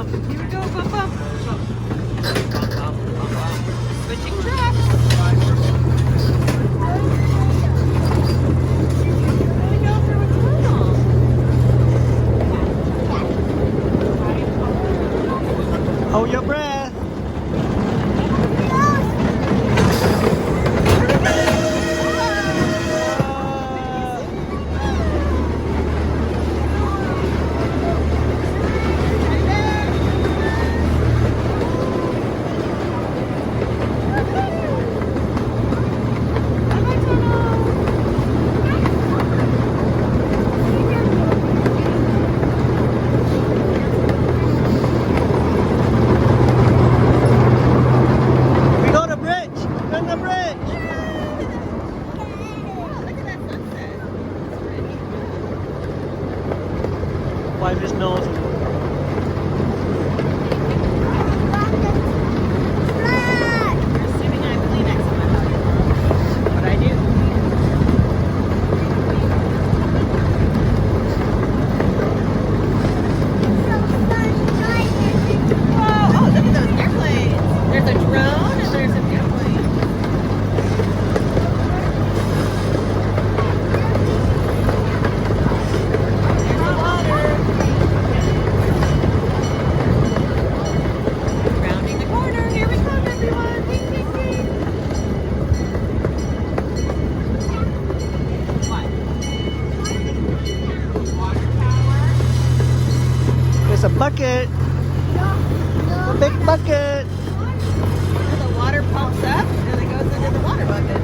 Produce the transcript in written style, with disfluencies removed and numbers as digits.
bump. Here we go, bump, bump. Switching tracks. Hold your breath. We go to bridge. We're on the bridge. Wipe his nose. You're assuming I have Kleenex in my body. But I do. Whoa! Oh, look at those airplanes. There's a drone and there's an airplane. There's the water. Rounding the corner. Here we come, everyone. Ding, ding, ding. What? Water tower. There's a bucket. A big bucket. The water pumps up and it goes into the water bucket.